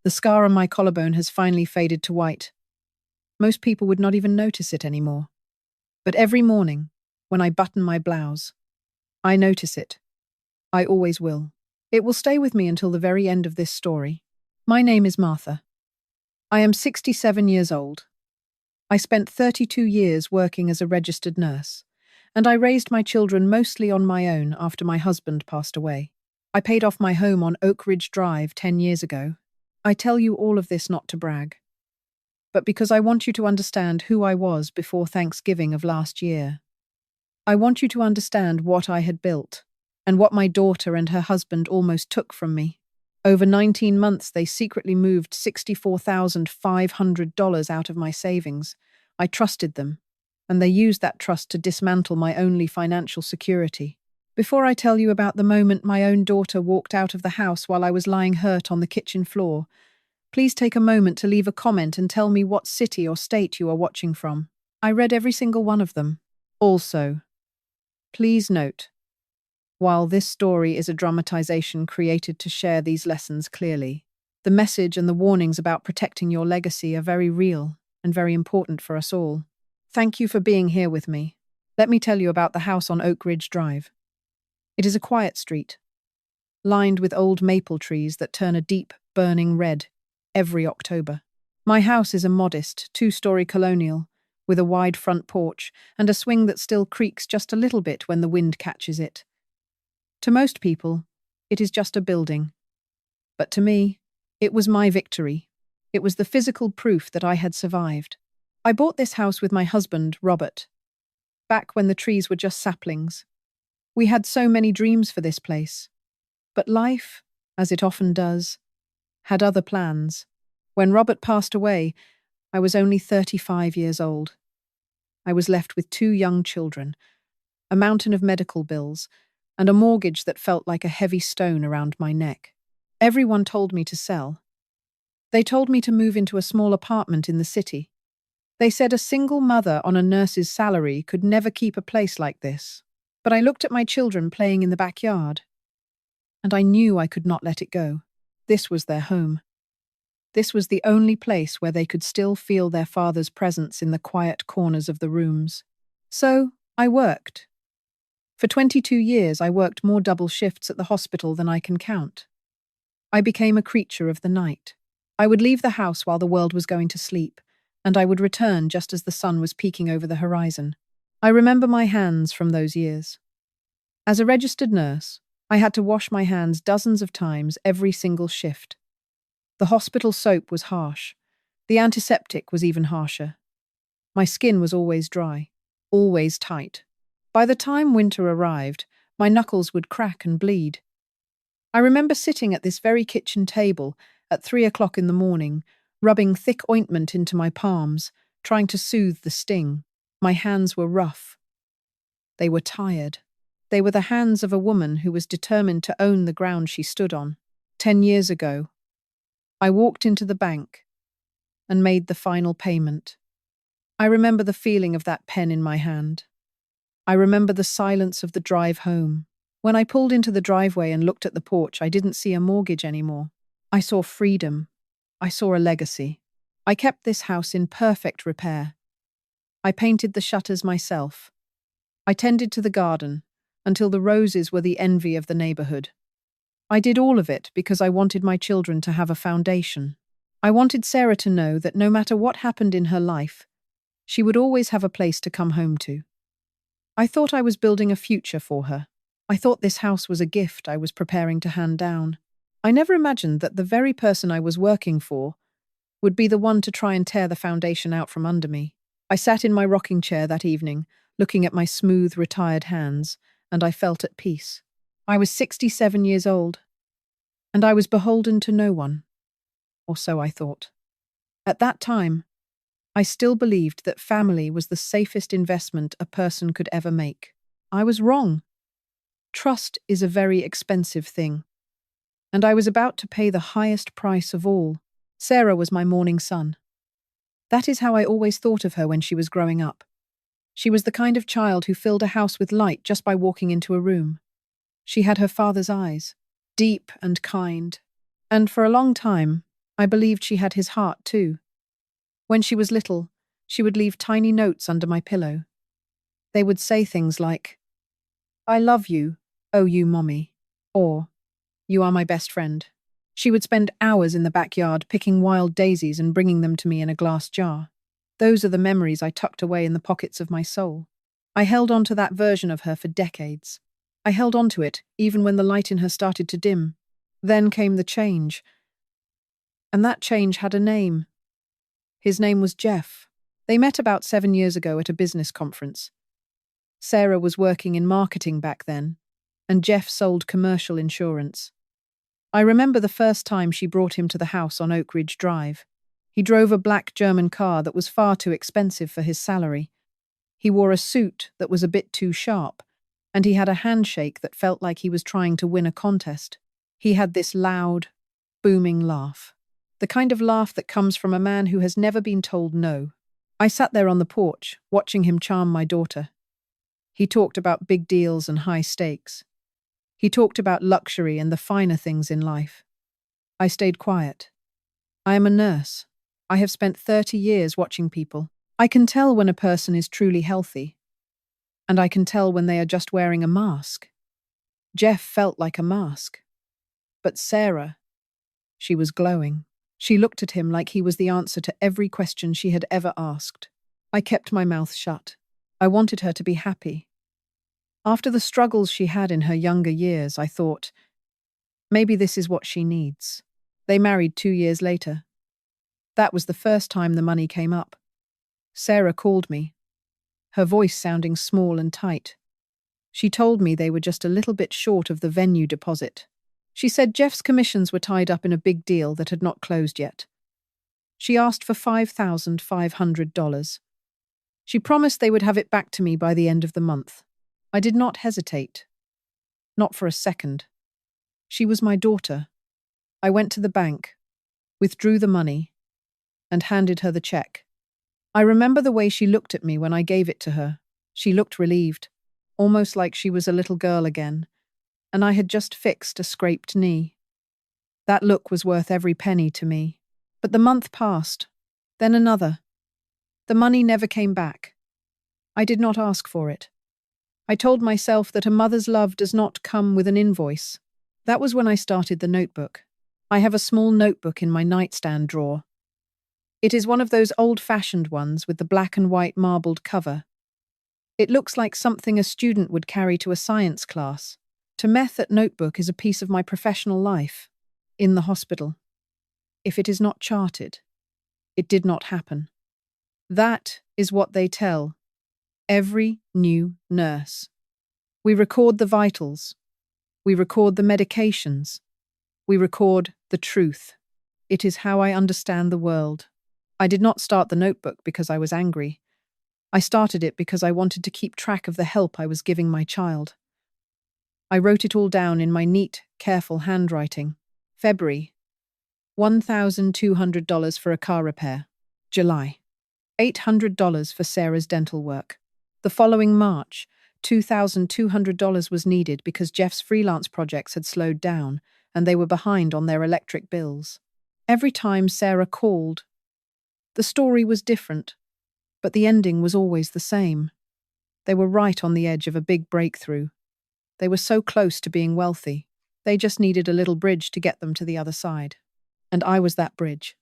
The scar on my collarbone has finally faded to white. Most people would not even notice it anymore. But every morning, when I button my blouse, I notice it. I always will. It will stay with me until the very end of this story. My name is Martha. I am 67 years old. I spent 32 years working as a registered nurse, and I raised my children mostly on my own after my husband passed away. I paid off my home on Oak Ridge Drive 10 years ago. I tell you all of this not to brag, but because I want you to understand who I was before Thanksgiving of last year. I want you to understand what I had built, and what my daughter and her husband almost took from me. Over 19 months, they secretly moved $64,500 out of my savings. I trusted them, and they used that trust to dismantle my only financial security. Before I tell you about the moment my own daughter walked out of the house while I was lying hurt on the kitchen floor, please take a moment to leave a comment and tell me what city or state you are watching from. I read every single one of them. Also, please note, while this story is a dramatization created to share these lessons clearly, the message and the warnings about protecting your legacy are very real and very important for us all. Thank you for being here with me. Let me tell you about the house on Oak Ridge Drive. It is a quiet street, lined with old maple trees that turn a deep, burning red every October. My house is a modest, two-story colonial, with a wide front porch and a swing that still creaks just a little bit when the wind catches it. To most people, it is just a building. But to me, it was my victory. It was the physical proof that I had survived. I bought this house with my husband, Robert, back when the trees were just saplings. We had so many dreams for this place. But life, as it often does, had other plans. When Robert passed away, I was only 35 years old. I was left with 2 young children, a mountain of medical bills, and a mortgage that felt like a heavy stone around my neck. Everyone told me to sell. They told me to move into a small apartment in the city. They said a single mother on a nurse's salary could never keep a place like this. But I looked at my children playing in the backyard, and I knew I could not let it go. This was their home. This was the only place where they could still feel their father's presence in the quiet corners of the rooms. So I worked. For 22 years, I worked more double shifts at the hospital than I can count. I became a creature of the night. I would leave the house while the world was going to sleep, and I would return just as the sun was peeking over the horizon. I remember my hands from those years. As a registered nurse, I had to wash my hands dozens of times every single shift. The hospital soap was harsh. The antiseptic was even harsher. My skin was always dry, always tight. By the time winter arrived, my knuckles would crack and bleed. I remember sitting at this very kitchen table at 3 o'clock in the morning, rubbing thick ointment into my palms, trying to soothe the sting. My hands were rough. They were tired. They were the hands of a woman who was determined to own the ground she stood on. 10 years ago, I walked into the bank and made the final payment. I remember the feeling of that pen in my hand. I remember the silence of the drive home. When I pulled into the driveway and looked at the porch, I didn't see a mortgage anymore. I saw freedom. I saw a legacy. I kept this house in perfect repair. I painted the shutters myself. I tended to the garden until the roses were the envy of the neighborhood. I did all of it because I wanted my children to have a foundation. I wanted Sarah to know that no matter what happened in her life, she would always have a place to come home to. I thought I was building a future for her. I thought this house was a gift I was preparing to hand down. I never imagined that the very person I was working for would be the one to try and tear the foundation out from under me. I sat in my rocking chair that evening, looking at my smooth, retired hands, and I felt at peace. I was 67 years old, and I was beholden to no one. Or so I thought. At that time, I still believed that family was the safest investment a person could ever make. I was wrong. Trust is a very expensive thing, and I was about to pay the highest price of all. Sarah was my morning sun. That is how I always thought of her when she was growing up. She was the kind of child who filled a house with light just by walking into a room. She had her father's eyes, deep and kind, and for a long time, I believed she had his heart too. When she was little, she would leave tiny notes under my pillow. They would say things like, "I love you, oh you mommy," or "You are my best friend." She would spend hours in the backyard picking wild daisies and bringing them to me in a glass jar. Those are the memories I tucked away in the pockets of my soul. I held on to that version of her for decades. I held on to it even when the light in her started to dim. Then came the change. And that change had a name. His name was Jeff. They met about 7 years ago at a business conference. Sarah was working in marketing back then, and Jeff sold commercial insurance. I remember the first time she brought him to the house on Oak Ridge Drive. He drove a black German car that was far too expensive for his salary. He wore a suit that was a bit too sharp, and he had a handshake that felt like he was trying to win a contest. He had this loud, booming laugh. The kind of laugh that comes from a man who has never been told no. I sat there on the porch, watching him charm my daughter. He talked about big deals and high stakes. He talked about luxury and the finer things in life. I stayed quiet. I am a nurse. I have spent 30 years watching people. I can tell when a person is truly healthy, and I can tell when they are just wearing a mask. Jeff felt like a mask. But Sarah, she was glowing. She looked at him like he was the answer to every question she had ever asked. I kept my mouth shut. I wanted her to be happy. After the struggles she had in her younger years, I thought, maybe this is what she needs. They married 2 years later. That was the first time the money came up. Sarah called me, her voice sounding small and tight. She told me they were just a little bit short of the venue deposit. She said Jeff's commissions were tied up in a big deal that had not closed yet. She asked for $5,500. She promised they would have it back to me by the end of the month. I did not hesitate. Not for a second. She was my daughter. I went to the bank, withdrew the money, and handed her the check. I remember the way she looked at me when I gave it to her. She looked relieved, almost like she was a little girl again, and I had just fixed a scraped knee. That look was worth every penny to me. But the month passed, then another. The money never came back. I did not ask for it. I told myself that a mother's love does not come with an invoice. That was when I started the notebook. I have a small notebook in my nightstand drawer. It is one of those old-fashioned ones with the black and white marbled cover. It looks like something a student would carry to a science class. To me, that notebook is a piece of my professional life. In the hospital. If it is not charted, it did not happen. That is what they tell every new nurse. We record the vitals. We record the medications. We record the truth. It is how I understand the world. I did not start the notebook because I was angry. I started it because I wanted to keep track of the help I was giving my child. I wrote it all down in my neat, careful handwriting. February, $1,200 for a car repair. July, $800 for Sarah's dental work. The following March, $2,200 was needed because Jeff's freelance projects had slowed down and they were behind on their electric bills. Every time Sarah called, the story was different, but the ending was always the same. They were right on the edge of a big breakthrough. They were so close to being wealthy. They just needed a little bridge to get them to the other side. And I was that bridge.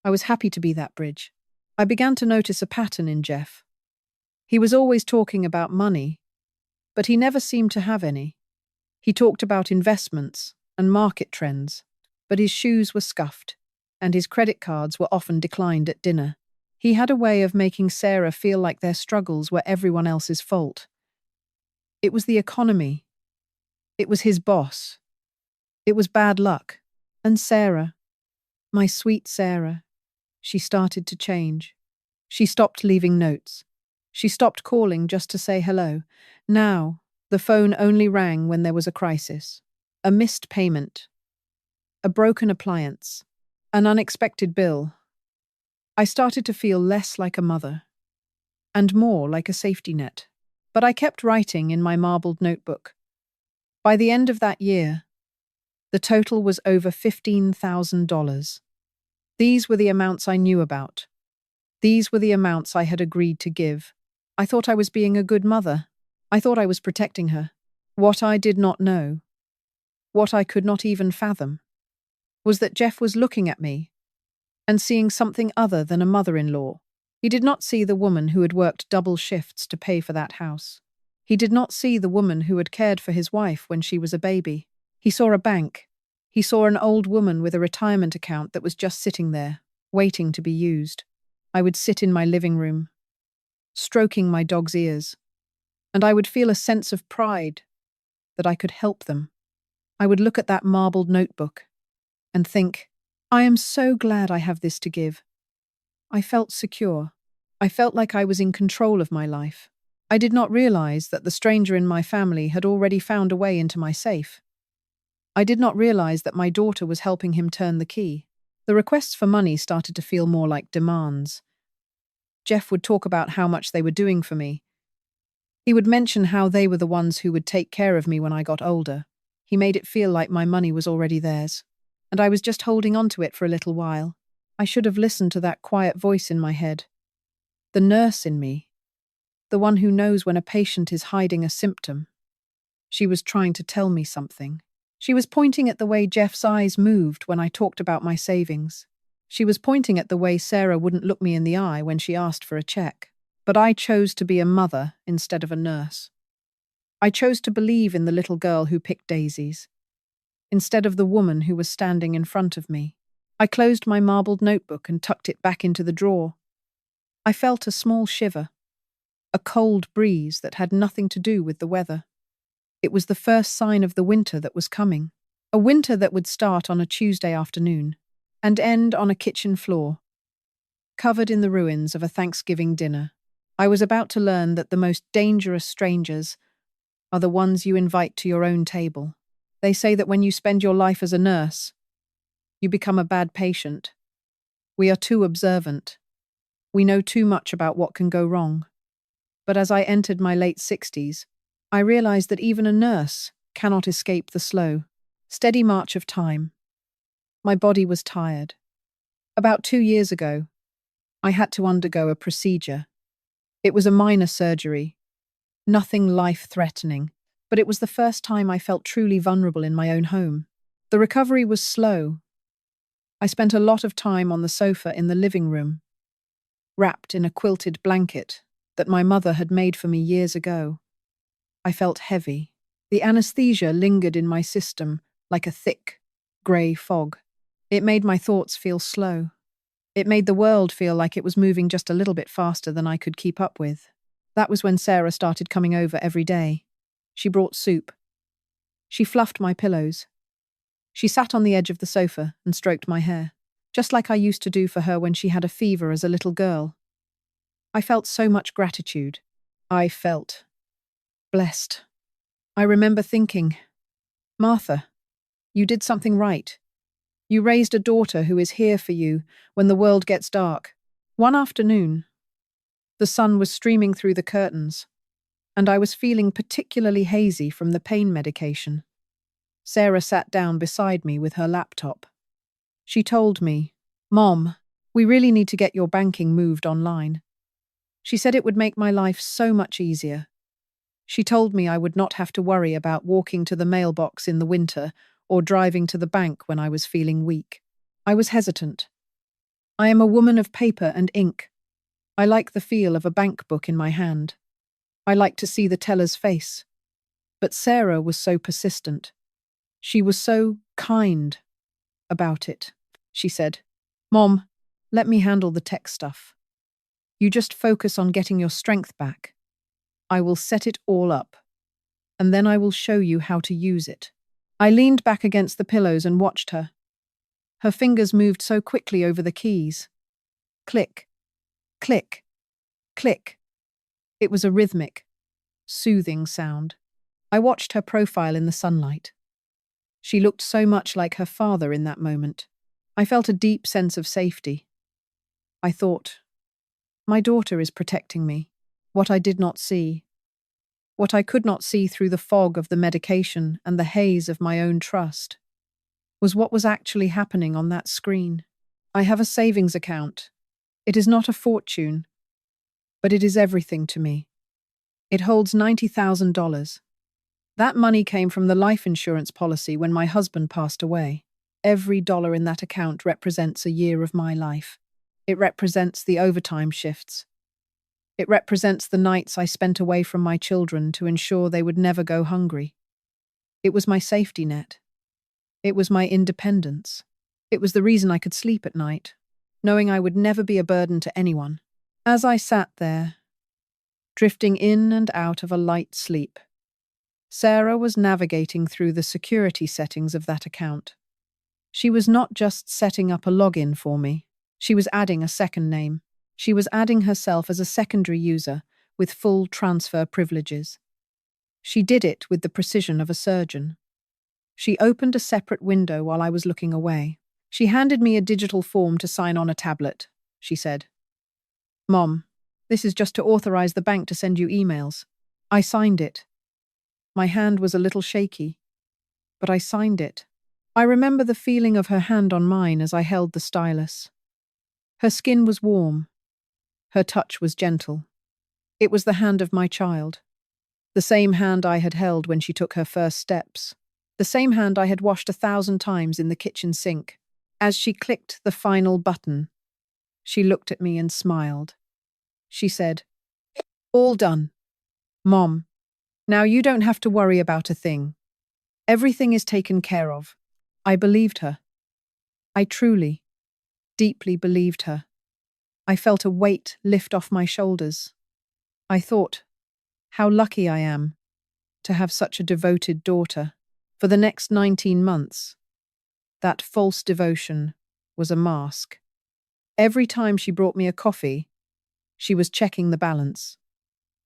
I was happy to be that bridge. I began to notice a pattern in Jeff. He was always talking about money, but he never seemed to have any. He talked about investments and market trends, but his shoes were scuffed, and his credit cards were often declined at dinner. He had a way of making Sarah feel like their struggles were everyone else's fault. It was the economy. It was his boss. It was bad luck. And Sarah, my sweet Sarah, she started to change. She stopped leaving notes. She stopped calling just to say hello. Now, the phone only rang when there was a crisis. A missed payment. A broken appliance. An unexpected bill. I started to feel less like a mother, and more like a safety net. But I kept writing in my marbled notebook. By the end of that year, the total was over $15,000. These were the amounts I knew about. These were the amounts I had agreed to give. I thought I was being a good mother. I thought I was protecting her. What I did not know, what I could not even fathom, was that Jeff was looking at me and seeing something other than a mother-in-law. He did not see the woman who had worked double shifts to pay for that house. He did not see the woman who had cared for his wife when she was a baby. He saw a bank. He saw an old woman with a retirement account that was just sitting there, waiting to be used. I would sit in my living room, stroking my dog's ears, and I would feel a sense of pride that I could help them. I would look at that marbled notebook and think, I am so glad I have this to give. I felt secure. I felt like I was in control of my life. I did not realize that the stranger in my family had already found a way into my safe. I did not realize that my daughter was helping him turn the key. The requests for money started to feel more like demands. Jeff would talk about how much they were doing for me. He would mention how they were the ones who would take care of me when I got older. He made it feel like my money was already theirs, and I was just holding on to it for a little while. I should have listened to that quiet voice in my head. The nurse in me. The one who knows when a patient is hiding a symptom. She was trying to tell me something. She was pointing at the way Jeff's eyes moved when I talked about my savings. She was pointing at the way Sarah wouldn't look me in the eye when she asked for a check. But I chose to be a mother instead of a nurse. I chose to believe in the little girl who picked daisies, instead of the woman who was standing in front of me. I closed my marbled notebook and tucked it back into the drawer. I felt a small shiver, a cold breeze that had nothing to do with the weather. It was the first sign of the winter that was coming, a winter that would start on a Tuesday afternoon and end on a kitchen floor, covered in the ruins of a Thanksgiving dinner. I was about to learn that the most dangerous strangers are the ones you invite to your own table. They say that when you spend your life as a nurse, you become a bad patient. We are too observant. We know too much about what can go wrong. But as I entered my late 60s, I realized that even a nurse cannot escape the slow, steady march of time. My body was tired. About 2 years ago, I had to undergo a procedure. It was a minor surgery, nothing life-threatening, but it was the first time I felt truly vulnerable in my own home. The recovery was slow. I spent a lot of time on the sofa in the living room, wrapped in a quilted blanket that my mother had made for me years ago. I felt heavy. The anesthesia lingered in my system like a thick, grey fog. It made my thoughts feel slow. It made the world feel like it was moving just a little bit faster than I could keep up with. That was when Sarah started coming over every day. She brought soup. She fluffed my pillows. She sat on the edge of the sofa and stroked my hair, just like I used to do for her when she had a fever as a little girl. I felt so much gratitude. I felt blessed. I remember thinking, Martha, you did something right. You raised a daughter who is here for you when the world gets dark. One afternoon, the sun was streaming through the curtains, and I was feeling particularly hazy from the pain medication. Sarah sat down beside me with her laptop. She told me, Mom, we really need to get your banking moved online. She said it would make my life so much easier. She told me I would not have to worry about walking to the mailbox in the winter or driving to the bank when I was feeling weak. I was hesitant. I am a woman of paper and ink. I like the feel of a bank book in my hand. I like to see the teller's face. But Sarah was so persistent. She was so kind about it. She said, Mom, let me handle the tech stuff. You just focus on getting your strength back. I will set it all up, and then I will show you how to use it. I leaned back against the pillows and watched her. Her fingers moved so quickly over the keys. Click, click, click. It was a rhythmic, soothing sound. I watched her profile in the sunlight. She looked so much like her father in that moment. I felt a deep sense of safety. I thought, my daughter is protecting me. What I did not see, what I could not see through the fog of the medication and the haze of my own trust, was what was actually happening on that screen. I have a savings account. It is not a fortune, but it is everything to me. It holds $90,000. That money came from the life insurance policy when my husband passed away. Every dollar in that account represents a year of my life. It represents the overtime shifts. It represents the nights I spent away from my children to ensure they would never go hungry. It was my safety net. It was my independence. It was the reason I could sleep at night, knowing I would never be a burden to anyone. As I sat there, drifting in and out of a light sleep, Sarah was navigating through the security settings of that account. She was not just setting up a login for me, she was adding a second name. She was adding herself as a secondary user with full transfer privileges. She did it with the precision of a surgeon. She opened a separate window while I was looking away. She handed me a digital form to sign on a tablet. She said, "Mom, this is just to authorize the bank to send you emails." I signed it. My hand was a little shaky, but I signed it. I remember the feeling of her hand on mine as I held the stylus. Her skin was warm. Her touch was gentle. It was the hand of my child. The same hand I had held when she took her first steps. The same hand I had washed 1,000 times in the kitchen sink. As she clicked the final button, she looked at me and smiled. She said, "All done. Mom, now you don't have to worry about a thing. Everything is taken care of." I believed her. I truly, deeply believed her. I felt a weight lift off my shoulders. I thought, how lucky I am to have such a devoted daughter. For the next 19 months, that false devotion was a mask. Every time she brought me a coffee, she was checking the balance.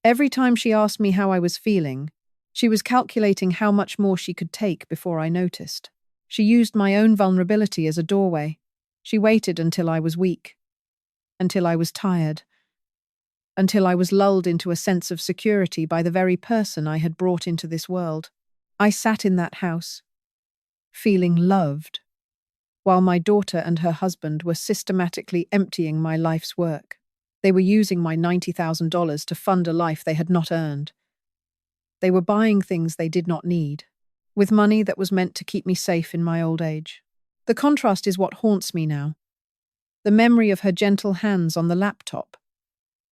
Every time she asked me how I was feeling, she was calculating how much more she could take before I noticed. She used my own vulnerability as a doorway. She waited until I was weak, until I was tired, until I was lulled into a sense of security by the very person I had brought into this world. I sat in that house, feeling loved, while my daughter and her husband were systematically emptying my life's work. They were using my $90,000 to fund a life they had not earned. They were buying things they did not need, with money that was meant to keep me safe in my old age. The contrast is what haunts me now. The memory of her gentle hands on the laptop,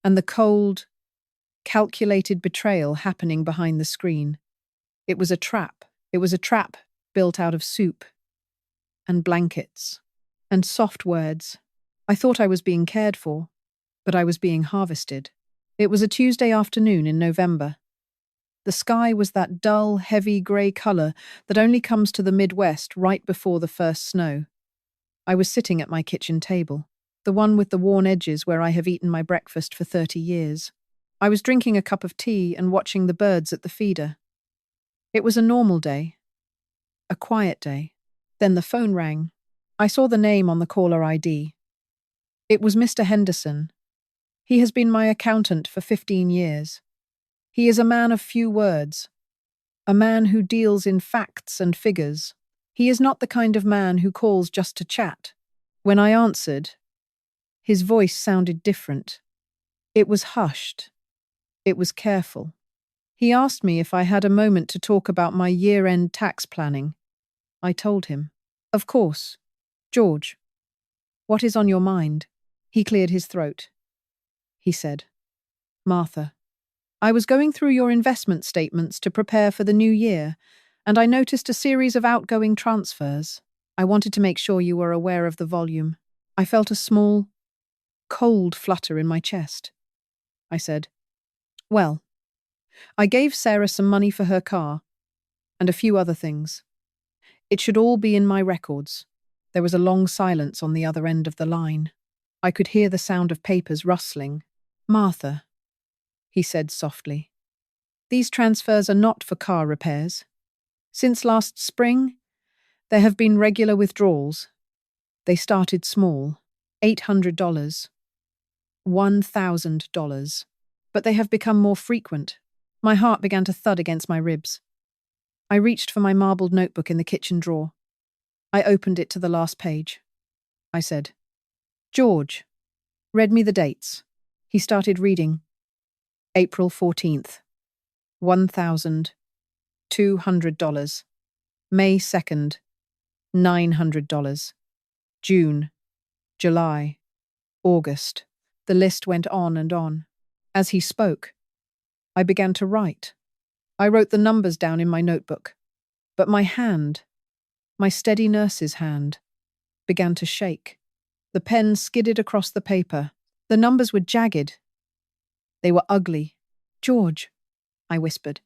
and the cold, calculated betrayal happening behind the screen. It was a trap. It was a trap built out of soup and blankets and soft words. I thought I was being cared for, but I was being harvested. It was a Tuesday afternoon in November. The sky was that dull, heavy grey colour that only comes to the Midwest right before the first snow. I was sitting at my kitchen table, the one with the worn edges where I have eaten my breakfast for 30 years. I was drinking a cup of tea and watching the birds at the feeder. It was a normal day, a quiet day. Then the phone rang. I saw the name on the caller ID. It was Mr. Henderson. He has been my accountant for 15 years. He is a man of few words, a man who deals in facts and figures. He is not the kind of man who calls just to chat. When I answered, his voice sounded different. It was hushed. It was careful. He asked me if I had a moment to talk about my year-end tax planning. I told him. "Of course. George, what is on your mind?" He cleared his throat. He said, "Martha, I was going through your investment statements to prepare for the new year, and I noticed a series of outgoing transfers. I wanted to make sure you were aware of the volume." I felt a small, cold flutter in my chest. I said, "Well, I gave Sarah some money for her car, and a few other things. It should all be in my records." There was a long silence on the other end of the line. I could hear the sound of papers rustling. "Martha," he said softly, "these transfers are not for car repairs. Since last spring, there have been regular withdrawals. They started small, $800, $1,000, but they have become more frequent." My heart began to thud against my ribs. I reached for my marbled notebook in the kitchen drawer. I opened it to the last page. I said, George read me the dates. He started reading. April 14th, $1,200. May 2nd, $900. June, July, August. The list went on and on. As he spoke, I began to write. I wrote the numbers down in my notebook, but my hand, my steady nurse's hand, began to shake. The pen skidded across the paper. The numbers were jagged. They were ugly. George, I whispered.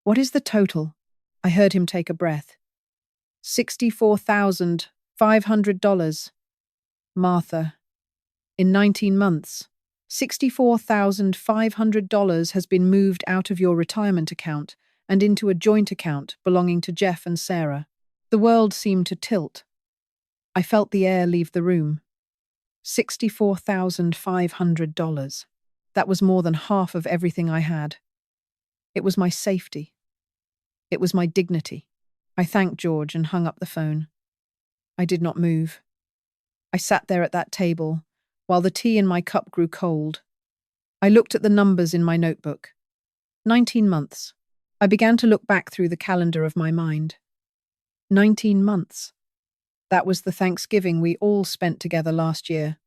What is the total? I heard him take a breath. $64,500. Martha, in 19 months, $64,500 has been moved out of your retirement account and into a joint account belonging to Jeff and Sarah. The world seemed to tilt. I felt the air leave the room. $64,500. That was more than half of everything I had. It was my safety. It was my dignity. I thanked George and hung up the phone. I did not move. I sat there at that table while the tea in my cup grew cold. I looked at the numbers in my notebook. 19 months. I began to look back through the calendar of my mind. 19 months. That was the Thanksgiving we all spent together last year.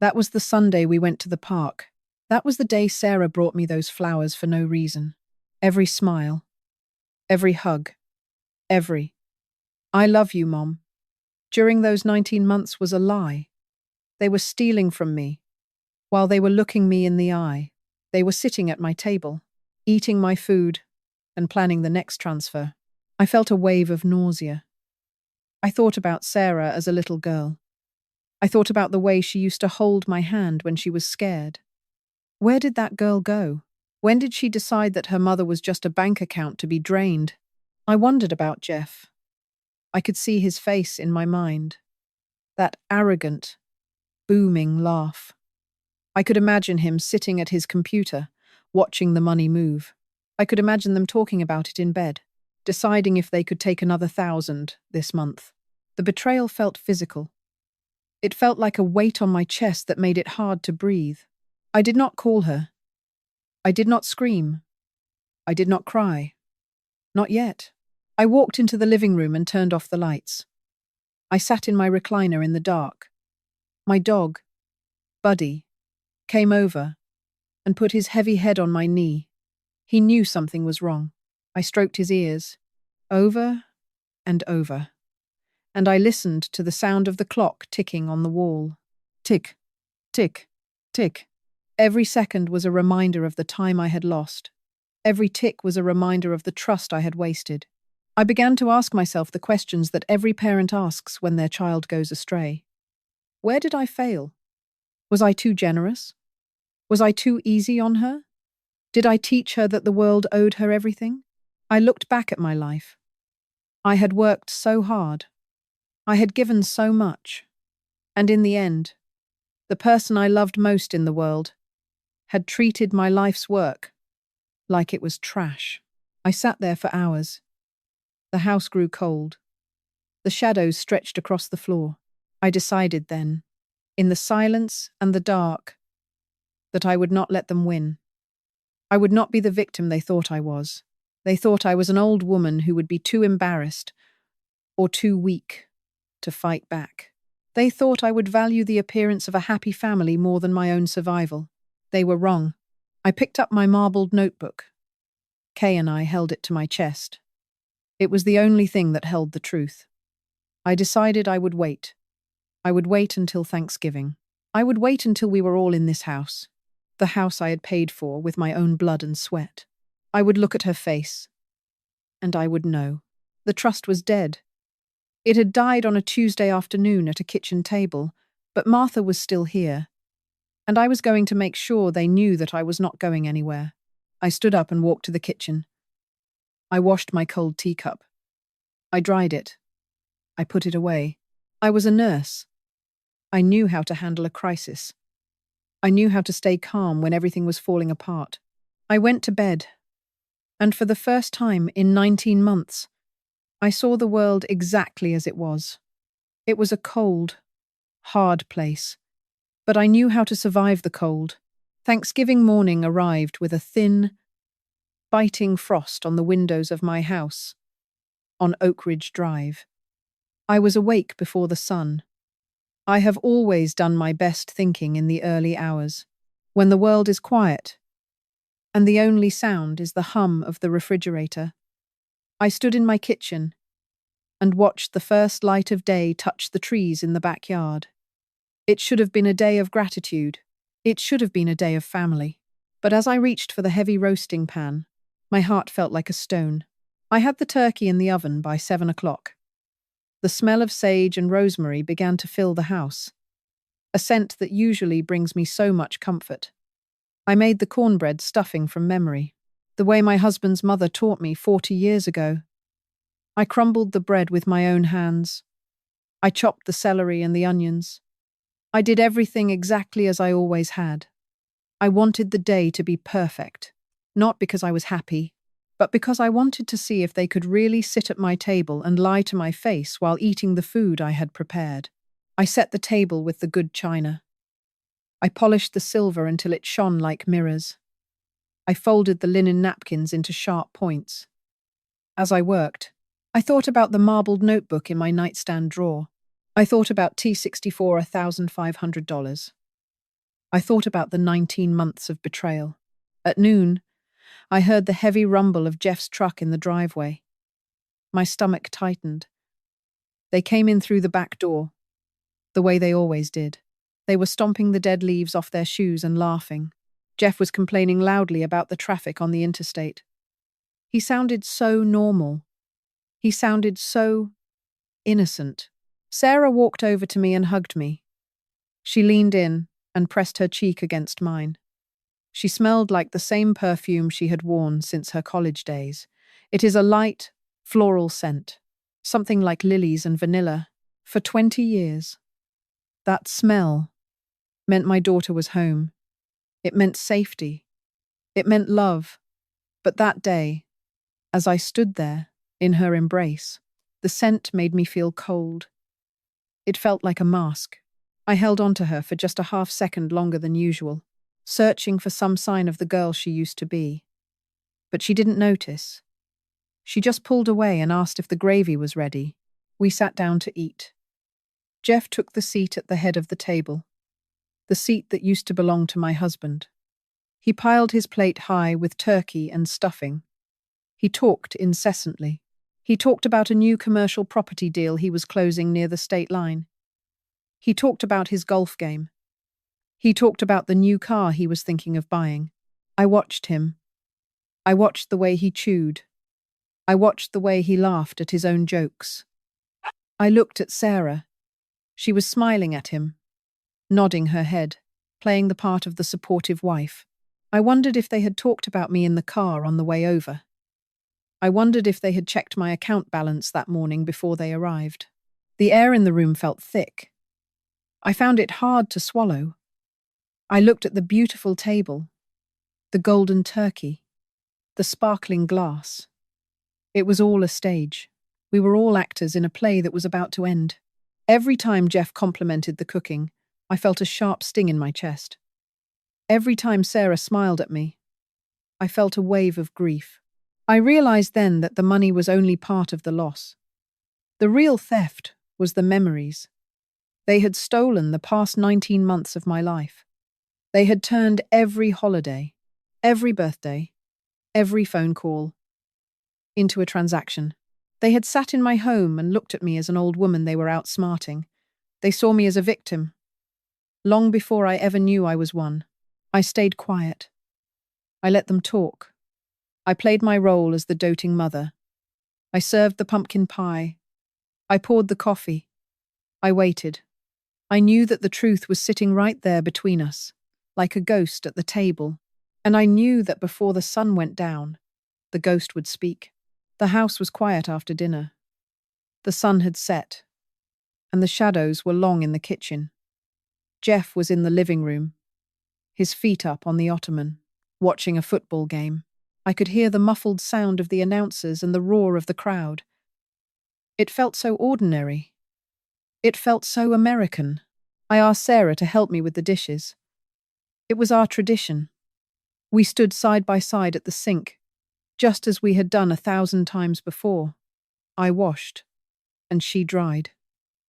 That was the Sunday we went to the park. That was the day Sarah brought me those flowers for no reason. Every smile. Every hug. Every "I love you, Mom," during those 19 months was a lie. They were stealing from me. While they were looking me in the eye, they were sitting at my table, eating my food, and planning the next transfer. I felt a wave of nausea. I thought about Sarah as a little girl. I thought about the way she used to hold my hand when she was scared. Where did that girl go? When did she decide that her mother was just a bank account to be drained? I wondered about Jeff. I could see his face in my mind. That arrogant, booming laugh. I could imagine him sitting at his computer, watching the money move. I could imagine them talking about it in bed, deciding if they could take another 1,000 this month. The betrayal felt physical. It felt like a weight on my chest that made it hard to breathe. I did not call her. I did not scream. I did not cry. Not yet. I walked into the living room and turned off the lights. I sat in my recliner in the dark. My dog, Buddy, came over and put his heavy head on my knee. He knew something was wrong. I stroked his ears, over and over, and I listened to the sound of the clock ticking on the wall. Tick, tick, tick. Every second was a reminder of the time I had lost. Every tick was a reminder of the trust I had wasted. I began to ask myself the questions that every parent asks when their child goes astray. Where did I fail? Was I too generous? Was I too easy on her? Did I teach her that the world owed her everything? I looked back at my life. I had worked so hard. I had given so much. And in the end, the person I loved most in the world had treated my life's work like it was trash. I sat there for hours. The house grew cold. The shadows stretched across the floor. I decided then, in the silence and the dark, that I would not let them win. I would not be the victim they thought I was. They thought I was an old woman who would be too embarrassed or too weak to fight back. They thought I would value the appearance of a happy family more than my own survival. They were wrong. I picked up my marbled notebook. Kay and I held it to my chest. It was the only thing that held the truth. I decided I would wait. I would wait until Thanksgiving. I would wait until we were all in this house, the house I had paid for with my own blood and sweat. I would look at her face, and I would know. The trust was dead. It had died on a Tuesday afternoon at a kitchen table, but Martha was still here, and I was going to make sure they knew that I was not going anywhere. I stood up and walked to the kitchen. I washed my cold teacup. I dried it. I put it away. I was a nurse. I knew how to handle a crisis. I knew how to stay calm when everything was falling apart. I went to bed, and for the first time in 19 months, I saw the world exactly as it was. It was a cold, hard place. But I knew how to survive the cold. Thanksgiving morning arrived with a thin, biting frost on the windows of my house on Oak Ridge Drive. I was awake before the sun. I have always done my best thinking in the early hours, when the world is quiet, and the only sound is the hum of the refrigerator. I stood in my kitchen and watched the first light of day touch the trees in the backyard. It should have been a day of gratitude. It should have been a day of family. But as I reached for the heavy roasting pan, my heart felt like a stone. I had the turkey in the oven by 7 o'clock. The smell of sage and rosemary began to fill the house, a scent that usually brings me so much comfort. I made the cornbread stuffing from memory, the way my husband's mother taught me 40 years ago. I crumbled the bread with my own hands. I chopped the celery and the onions. I did everything exactly as I always had. I wanted the day to be perfect, not because I was happy, but because I wanted to see if they could really sit at my table and lie to my face while eating the food I had prepared. I set the table with the good china. I polished the silver until it shone like mirrors. I folded the linen napkins into sharp points. As I worked, I thought about the marbled notebook in my nightstand drawer. I thought about T64 $1,500. I thought about the 19 months of betrayal. At noon, I heard the heavy rumble of Jeff's truck in the driveway. My stomach tightened. They came in through the back door, the way they always did. They were stomping the dead leaves off their shoes and laughing. Jeff was complaining loudly about the traffic on the interstate. He sounded so normal. He sounded so innocent. Sarah walked over to me and hugged me. She leaned in and pressed her cheek against mine. She smelled like the same perfume she had worn since her college days. It is a light, floral scent, something like lilies and vanilla, for 20 years. That smell meant my daughter was home. It meant safety. It meant love. But that day, as I stood there, in her embrace, the scent made me feel cold. It felt like a mask. I held on to her for just a half second longer than usual, searching for some sign of the girl she used to be. But she didn't notice. She just pulled away and asked if the gravy was ready. We sat down to eat. Jeff took the seat at the head of the table, the seat that used to belong to my husband. He piled his plate high with turkey and stuffing. He talked incessantly. He talked about a new commercial property deal he was closing near the state line. He talked about his golf game. He talked about the new car he was thinking of buying. I watched him. I watched the way he chewed. I watched the way he laughed at his own jokes. I looked at Sarah. She was smiling at him, nodding her head, playing the part of the supportive wife. I wondered if they had talked about me in the car on the way over. I wondered if they had checked my account balance that morning before they arrived. The air in the room felt thick. I found it hard to swallow. I looked at the beautiful table, the golden turkey, the sparkling glass. It was all a stage. We were all actors in a play that was about to end. Every time Jeff complimented the cooking, I felt a sharp sting in my chest. Every time Sarah smiled at me, I felt a wave of grief. I realized then that the money was only part of the loss. The real theft was the memories. They had stolen the past 19 months of my life. They had turned every holiday, every birthday, every phone call into a transaction. They had sat in my home and looked at me as an old woman they were outsmarting. They saw me as a victim. Long before I ever knew I was one, I stayed quiet. I let them talk. I played my role as the doting mother. I served the pumpkin pie. I poured the coffee. I waited. I knew that the truth was sitting right there between us, like a ghost at the table, and I knew that before the sun went down, the ghost would speak. The house was quiet after dinner. The sun had set, and the shadows were long in the kitchen. Jeff was in the living room, his feet up on the ottoman, watching a football game. I could hear the muffled sound of the announcers and the roar of the crowd. It felt so ordinary. It felt so American. I asked Sarah to help me with the dishes. It was our tradition. We stood side by side at the sink, just as we had done 1,000 times before. I washed, and she dried.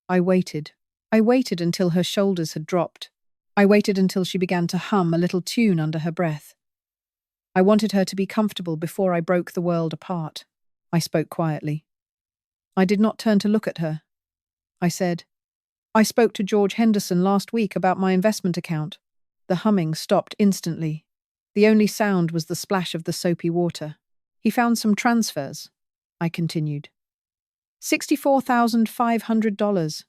I waited. I waited until her shoulders had dropped. I waited until she began to hum a little tune under her breath. I wanted her to be comfortable before I broke the world apart. I spoke quietly. I did not turn to look at her. I said, I spoke to George Henderson last week about my investment account. The humming stopped instantly. The only sound was the splash of the soapy water. He found some transfers, I continued. $64,500.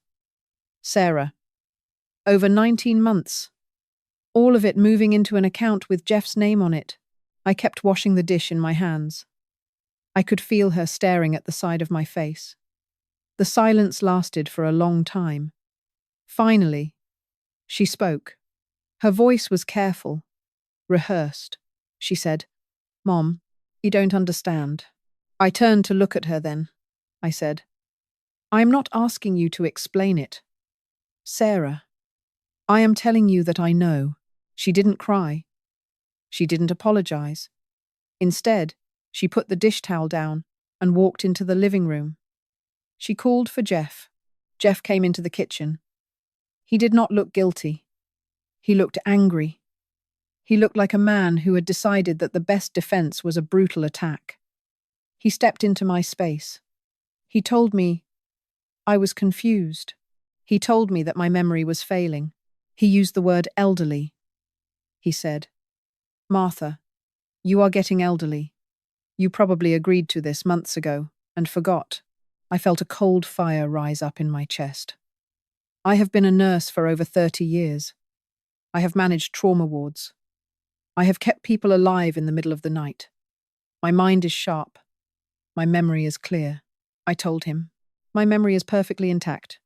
Sarah. Over 19 months. All of it moving into an account with Jeff's name on it. I kept washing the dish in my hands. I could feel her staring at the side of my face. The silence lasted for a long time. Finally, she spoke. Her voice was careful, rehearsed. She said, Mom, you don't understand. I turned to look at her then. I said, I am not asking you to explain it. Sarah, I am telling you that I know. She didn't cry. She didn't apologize. Instead, she put the dish towel down and walked into the living room. She called for Jeff. Jeff came into the kitchen. He did not look guilty. He looked angry. He looked like a man who had decided that the best defense was a brutal attack. He stepped into my space. He told me I was confused. He told me that my memory was failing. He used the word elderly. He said, Martha, you are getting elderly. You probably agreed to this months ago and forgot. I felt a cold fire rise up in my chest. I have been a nurse for over 30 years. I have managed trauma wards. I have kept people alive in the middle of the night. My mind is sharp. My memory is clear. I told him. My memory is perfectly intact.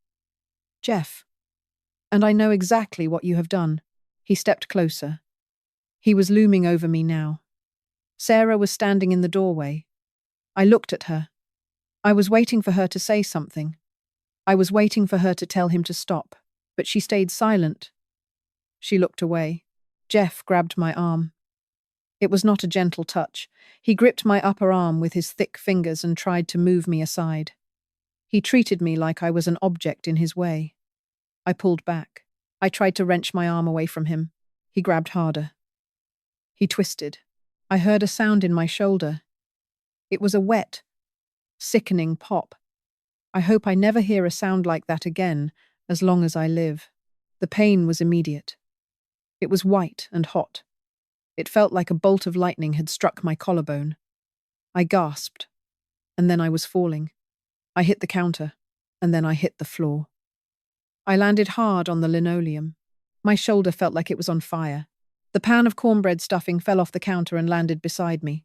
Jeff. And I know exactly what you have done. He stepped closer. He was looming over me now. Sarah was standing in the doorway. I looked at her. I was waiting for her to say something. I was waiting for her to tell him to stop, but she stayed silent. She looked away. Jeff grabbed my arm. It was not a gentle touch. He gripped my upper arm with his thick fingers and tried to move me aside. He treated me like I was an object in his way. I pulled back. I tried to wrench my arm away from him. He grabbed harder. He twisted. I heard a sound in my shoulder. It was a wet, sickening pop. I hope I never hear a sound like that again, as long as I live. The pain was immediate. It was white and hot. It felt like a bolt of lightning had struck my collarbone. I gasped, and then I was falling. I hit the counter, and then I hit the floor. I landed hard on the linoleum. My shoulder felt like it was on fire. The pan of cornbread stuffing fell off the counter and landed beside me.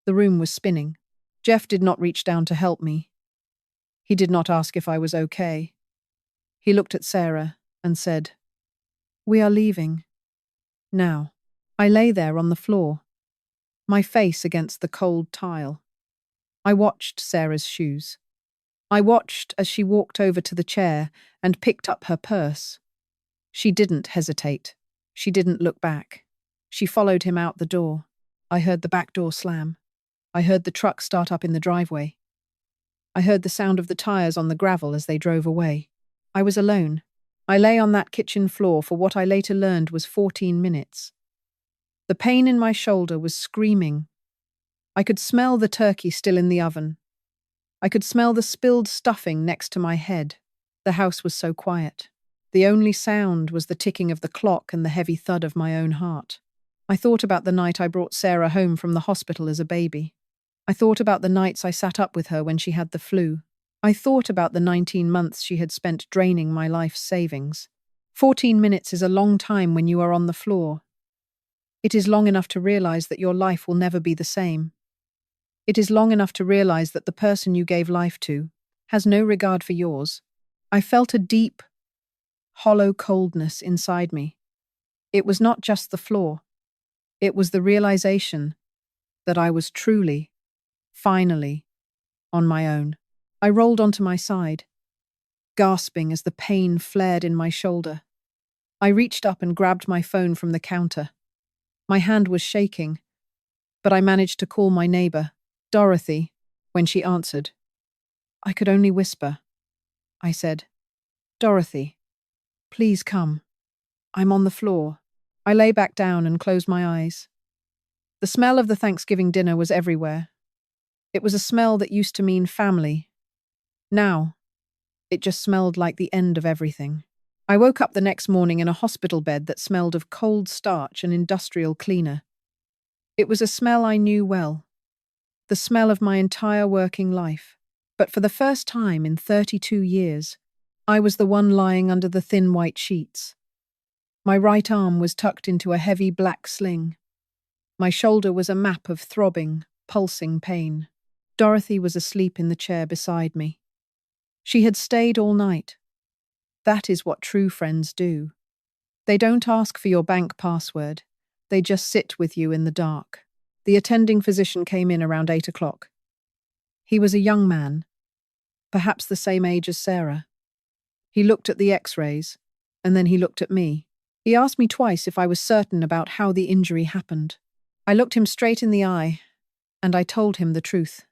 The room was spinning. Jeff did not reach down to help me. He did not ask if I was okay. He looked at Sarah and said, We are leaving. Now. I lay there on the floor, my face against the cold tile. I watched Sarah's shoes. I watched as she walked over to the chair and picked up her purse. She didn't hesitate. She didn't look back. She followed him out the door. I heard the back door slam. I heard the truck start up in the driveway. I heard the sound of the tires on the gravel as they drove away. I was alone. I lay on that kitchen floor for what I later learned was 14 minutes. The pain in my shoulder was screaming. I could smell the turkey still in the oven. I could smell the spilled stuffing next to my head. The house was so quiet. The only sound was the ticking of the clock and the heavy thud of my own heart. I thought about the night I brought Sarah home from the hospital as a baby. I thought about the nights I sat up with her when she had the flu. I thought about the 19 months she had spent draining my life's savings. 14 minutes is a long time when you are on the floor. It is long enough to realize that your life will never be the same. It is long enough to realize that the person you gave life to has no regard for yours. I felt a deep, hollow coldness inside me. It was not just the floor. It was the realization that I was truly, finally, on my own. I rolled onto my side. gasping as the pain flared in my shoulder. I reached up and grabbed my phone from the counter. My hand was shaking, but I managed to call my neighbor, Dorothy, when she answered. I could only whisper. I said, "Dorothy, please come. I'm on the floor." I lay back down and closed my eyes. The smell of the Thanksgiving dinner was everywhere. It was a smell that used to mean family. Now, it just smelled like the end of everything. I woke up the next morning in a hospital bed that smelled of cold starch and industrial cleaner. It was a smell I knew well, the smell of my entire working life. But for the first time in 32 years, I was the one lying under the thin white sheets. My right arm was tucked into a heavy black sling. My shoulder was a map of throbbing, pulsing pain. Dorothy was asleep in the chair beside me. She had stayed all night. That is what true friends do. They don't ask for your bank password. They just sit with you in the dark. The attending physician came in around 8 o'clock. He was a young man, perhaps the same age as Sarah. He looked at the x-rays, and then he looked at me. He asked me twice if I was certain about how the injury happened. I looked him straight in the eye, and I told him the truth.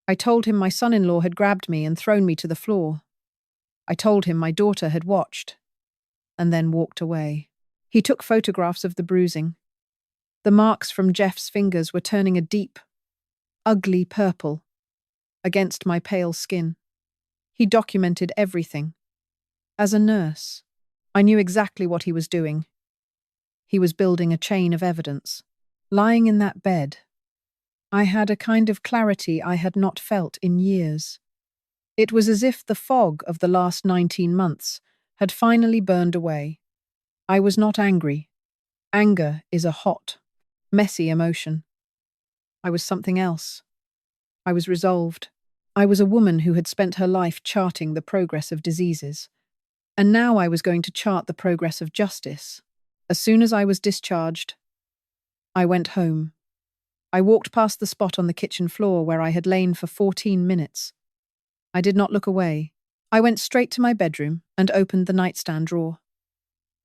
I told him my son-in-law had grabbed me and thrown me to the floor. I told him my daughter had watched, and then walked away. He took photographs of the bruising. The marks from Jeff's fingers were turning a deep, ugly purple against my pale skin. He documented everything. As a nurse, I knew exactly what he was doing. He was building a chain of evidence. Lying in that bed, I had a kind of clarity I had not felt in years. It was as if the fog of the last 19 months had finally burned away. I was not angry. Anger is a hot, messy emotion. I was something else. I was resolved. I was a woman who had spent her life charting the progress of diseases. And now I was going to chart the progress of justice. As soon as I was discharged, I went home. I walked past the spot on the kitchen floor where I had lain for 14 minutes. I did not look away. I went straight to my bedroom and opened the nightstand drawer.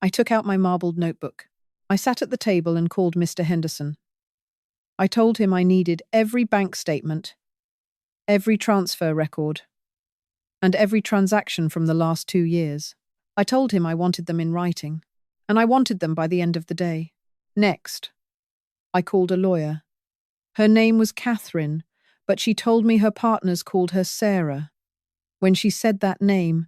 I took out my marbled notebook. I sat at the table and called Mr. Henderson. I told him I needed every bank statement, every transfer record, and every transaction from the last 2 years. I told him I wanted them in writing, and I wanted them by the end of the day. Next, I called a lawyer. Her name was Catherine, but she told me her partners called her Sarah. When she said that name,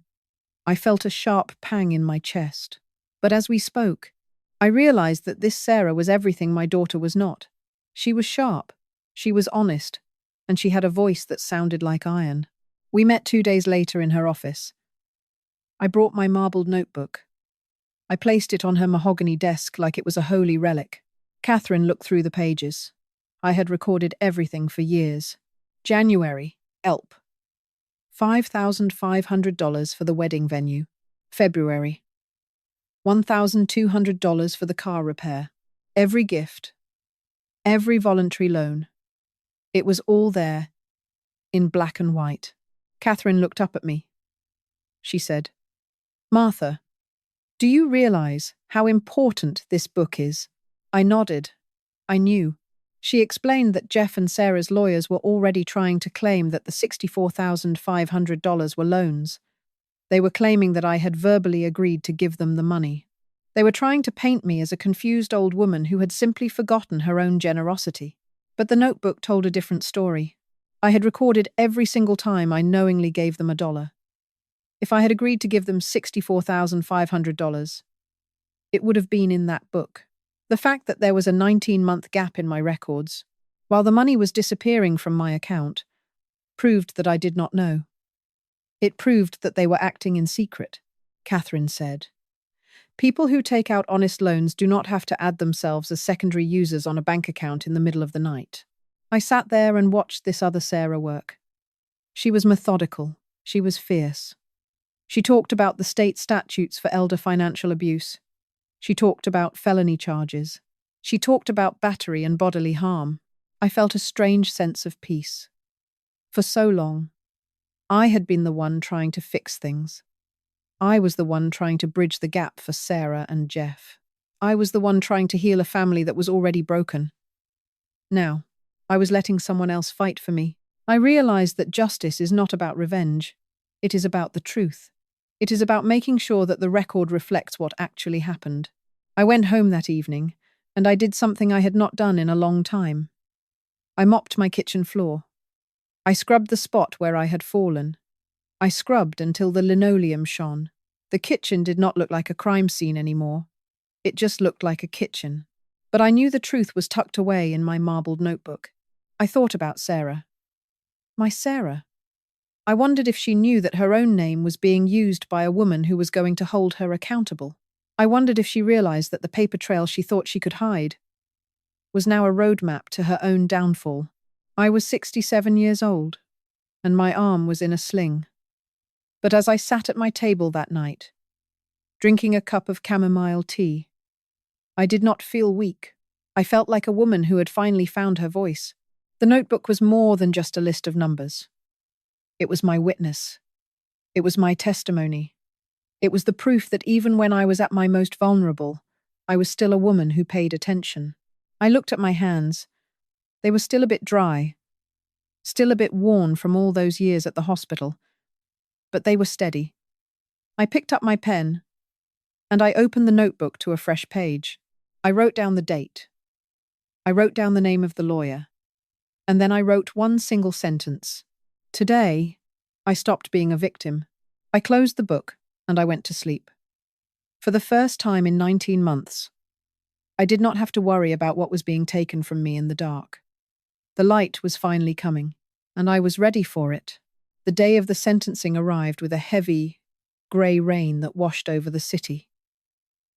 I felt a sharp pang in my chest. But as we spoke, I realized that this Sarah was everything my daughter was not. She was sharp, she was honest, and she had a voice that sounded like iron. We met 2 days later in her office. I brought my marbled notebook. I placed it on her mahogany desk like it was a holy relic. Catherine looked through the pages. I had recorded everything for years. January, ELP. $5,500 for the wedding venue. February. $1,200 for the car repair. Every gift. Every voluntary loan. It was all there, in black and white. Catherine looked up at me. She said, "Martha, do you realize how important this book is?" I nodded. I knew. She explained that Jeff and Sarah's lawyers were already trying to claim that the $64,500 were loans. They were claiming that I had verbally agreed to give them the money. They were trying to paint me as a confused old woman who had simply forgotten her own generosity. But the notebook told a different story. I had recorded every single time I knowingly gave them $1. If I had agreed to give them $64,500, it would have been in that book. The fact that there was a 19-month gap in my records, while the money was disappearing from my account, proved that I did not know. It proved that they were acting in secret, Catherine said. People who take out honest loans do not have to add themselves as secondary users on a bank account in the middle of the night. I sat there and watched this other Sarah work. She was methodical. She was fierce. She talked about the state statutes for elder financial abuse. She talked about felony charges. She talked about battery and bodily harm. I felt a strange sense of peace. For so long, I had been the one trying to fix things. I was the one trying to bridge the gap for Sarah and Jeff. I was the one trying to heal a family that was already broken. Now, I was letting someone else fight for me. I realized that justice is not about revenge. It is about the truth. It is about making sure that the record reflects what actually happened. I went home that evening, and I did something I had not done in a long time. I mopped my kitchen floor. I scrubbed the spot where I had fallen. I scrubbed until the linoleum shone. The kitchen did not look like a crime scene anymore. It just looked like a kitchen. But I knew the truth was tucked away in my marbled notebook. I thought about Sarah. My Sarah. I wondered if she knew that her own name was being used by a woman who was going to hold her accountable. I wondered if she realized that the paper trail she thought she could hide was now a roadmap to her own downfall. I was 67 years old, and my arm was in a sling. But as I sat at my table that night, drinking a cup of chamomile tea, I did not feel weak. I felt like a woman who had finally found her voice. The notebook was more than just a list of numbers. It was my witness. It was my testimony. It was the proof that even when I was at my most vulnerable, I was still a woman who paid attention. I looked at my hands. They were still a bit dry, still a bit worn from all those years at the hospital, but they were steady. I picked up my pen, and I opened the notebook to a fresh page. I wrote down the date. I wrote down the name of the lawyer. And then I wrote one single sentence. Today, I stopped being a victim. I closed the book, and I went to sleep. For the first time in 19 months, I did not have to worry about what was being taken from me in the dark. The light was finally coming, and I was ready for it. The day of the sentencing arrived with a heavy, grey rain that washed over the city.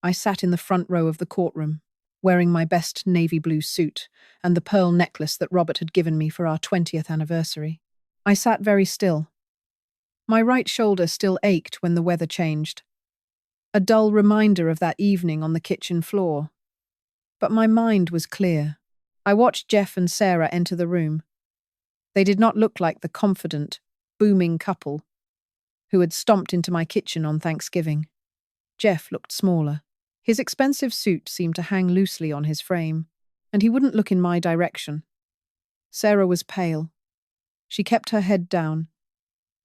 I sat in the front row of the courtroom, wearing my best navy blue suit and the pearl necklace that Robert had given me for our 20th anniversary. I sat very still. My right shoulder still ached when the weather changed, a dull reminder of that evening on the kitchen floor. But my mind was clear. I watched Jeff and Sarah enter the room. They did not look like the confident, booming couple who had stomped into my kitchen on Thanksgiving. Jeff looked smaller. His expensive suit seemed to hang loosely on his frame, and he wouldn't look in my direction. Sarah was pale. She kept her head down,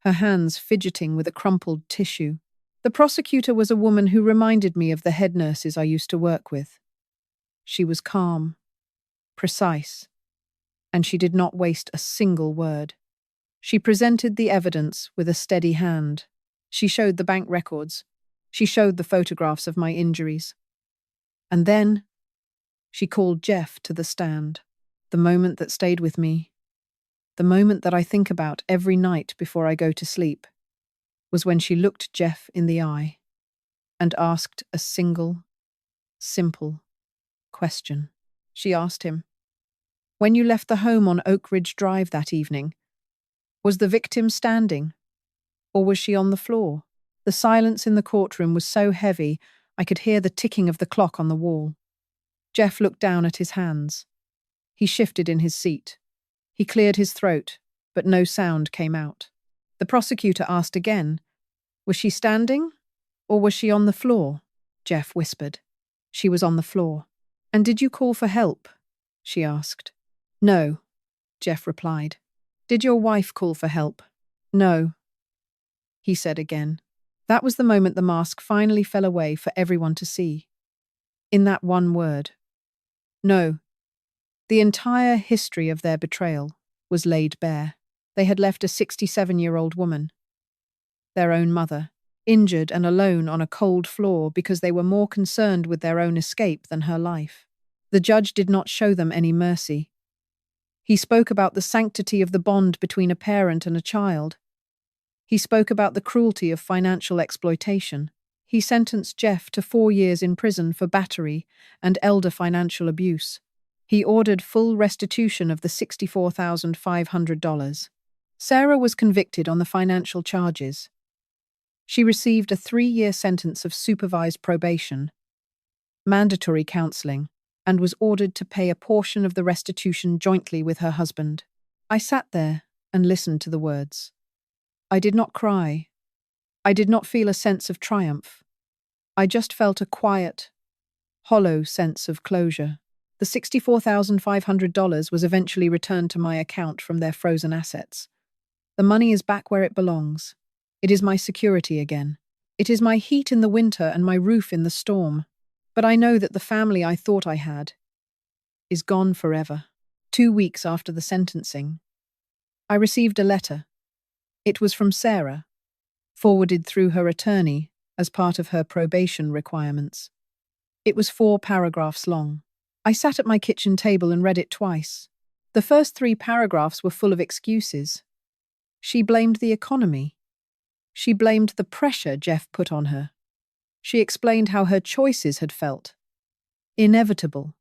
her hands fidgeting with a crumpled tissue. The prosecutor was a woman who reminded me of the head nurses I used to work with. She was calm, precise, and she did not waste a single word. She presented the evidence with a steady hand. She showed the bank records. She showed the photographs of my injuries. And then she called Jeff to the stand. The moment that stayed with me, the moment that I think about every night before I go to sleep, was when she looked Jeff in the eye and asked a single, simple question. She asked him, "When you left the home on Oak Ridge Drive that evening, was the victim standing, or was she on the floor?" The silence in the courtroom was so heavy, I could hear the ticking of the clock on the wall. Jeff looked down at his hands. He shifted in his seat. He cleared his throat, but no sound came out. The prosecutor asked again, "Was she standing, or was she on the floor?" Jeff whispered. "She was on the floor." "And did you call for help?" she asked. "No," Jeff replied. "Did your wife call for help?" "No," he said again. That was the moment the mask finally fell away for everyone to see. In that one word. No. The entire history of their betrayal was laid bare. They had left a 67-year-old woman, their own mother, injured and alone on a cold floor because they were more concerned with their own escape than her life. The judge did not show them any mercy. He spoke about the sanctity of the bond between a parent and a child. He spoke about the cruelty of financial exploitation. He sentenced Jeff to 4 years in prison for battery and elder financial abuse. He ordered full restitution of the $64,500. Sarah was convicted on the financial charges. She received a 3-year sentence of supervised probation, mandatory counseling, and was ordered to pay a portion of the restitution jointly with her husband. I sat there and listened to the words. I did not cry. I did not feel a sense of triumph. I just felt a quiet, hollow sense of closure. The $64,500 was eventually returned to my account from their frozen assets. The money is back where it belongs. It is my security again. It is my heat in the winter and my roof in the storm. But I know that the family I thought I had is gone forever. 2 weeks after the sentencing, I received a letter. It was from Sarah, forwarded through her attorney as part of her probation requirements. It was 4 paragraphs long. I sat at my kitchen table and read it twice. The first 3 paragraphs were full of excuses. She blamed the economy. She blamed the pressure Jeff put on her. She explained how her choices had felt inevitable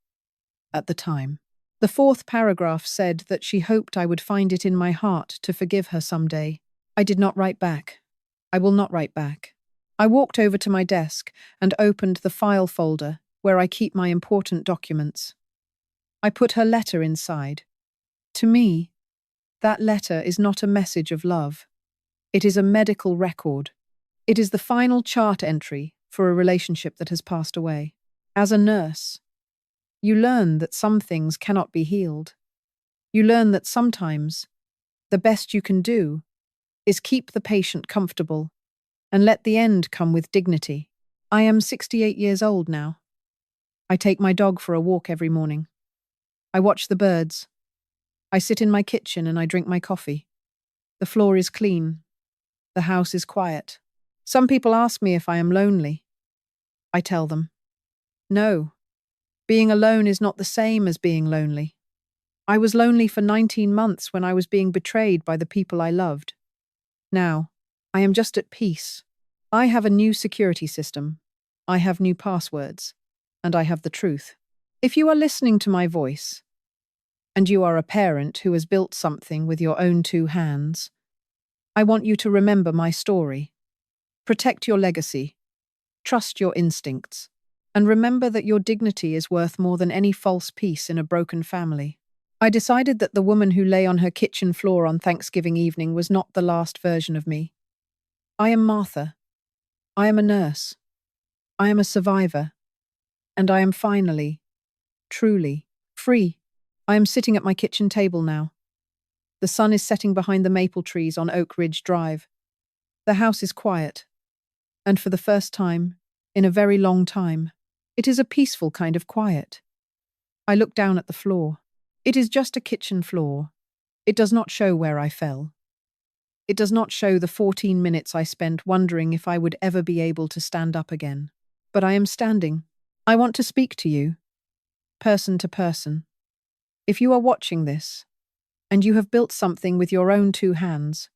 at the time. The 4th paragraph said that she hoped I would find it in my heart to forgive her someday. I did not write back. I will not write back. I walked over to my desk and opened the file folder where I keep my important documents. I put her letter inside. To me, that letter is not a message of love. It is a medical record. It is the final chart entry for a relationship that has passed away. As a nurse, you learn that some things cannot be healed. You learn that sometimes the best you can do is keep the patient comfortable and let the end come with dignity. I am 68 years old now. I take my dog for a walk every morning. I watch the birds. I sit in my kitchen and I drink my coffee. The floor is clean. The house is quiet. Some people ask me if I am lonely. I tell them, no, being alone is not the same as being lonely. I was lonely for 19 months when I was being betrayed by the people I loved. Now, I am just at peace. I have a new security system. I have new passwords. And I have the truth. If you are listening to my voice, and you are a parent who has built something with your own 2 hands, I want you to remember my story. Protect your legacy. Trust your instincts. And remember that your dignity is worth more than any false peace in a broken family. I decided that the woman who lay on her kitchen floor on Thanksgiving evening was not the last version of me. I am Martha. I am a nurse. I am a survivor. And I am finally, truly, free. I am sitting at my kitchen table now. The sun is setting behind the maple trees on Oak Ridge Drive. The house is quiet. And for the first time, in a very long time, it is a peaceful kind of quiet. I look down at the floor. It is just a kitchen floor. It does not show where I fell. It does not show the 14 minutes I spent wondering if I would ever be able to stand up again. But I am standing. I want to speak to you, person to person. If you are watching this, and you have built something with your own 2 hands,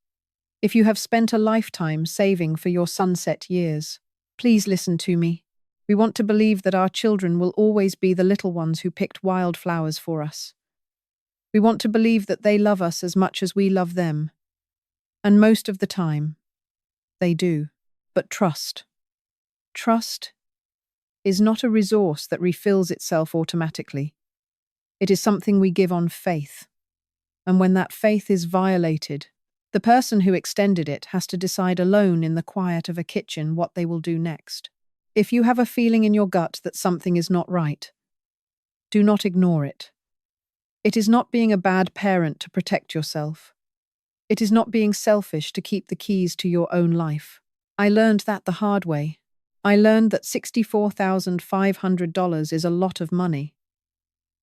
if you have spent a lifetime saving for your sunset years, please listen to me. We want to believe that our children will always be the little ones who picked wildflowers for us. We want to believe that they love us as much as we love them. And most of the time, they do. But trust. Trust is not a resource that refills itself automatically. It is something we give on faith. And when that faith is violated, the person who extended it has to decide alone in the quiet of a kitchen what they will do next. If you have a feeling in your gut that something is not right, do not ignore it. It is not being a bad parent to protect yourself. It is not being selfish to keep the keys to your own life. I learned that the hard way. I learned that $64,500 is a lot of money.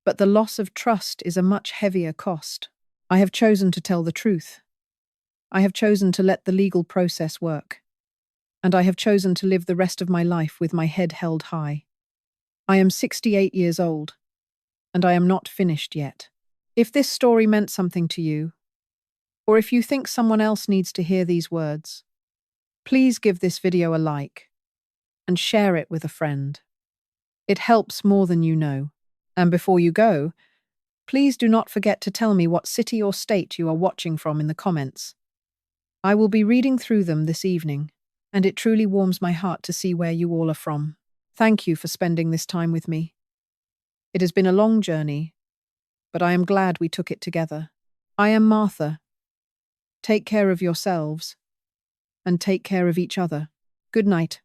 But the loss of trust is a much heavier cost. I have chosen to tell the truth. I have chosen to let the legal process work. And I have chosen to live the rest of my life with my head held high. I am 68 years old, and I am not finished yet. If this story meant something to you, or if you think someone else needs to hear these words, please give this video a like and share it with a friend. It helps more than you know. And before you go, please do not forget to tell me what city or state you are watching from in the comments. I will be reading through them this evening, and it truly warms my heart to see where you all are from. Thank you for spending this time with me. It has been a long journey, but I am glad we took it together. I am Martha. Take care of yourselves and take care of each other. Good night.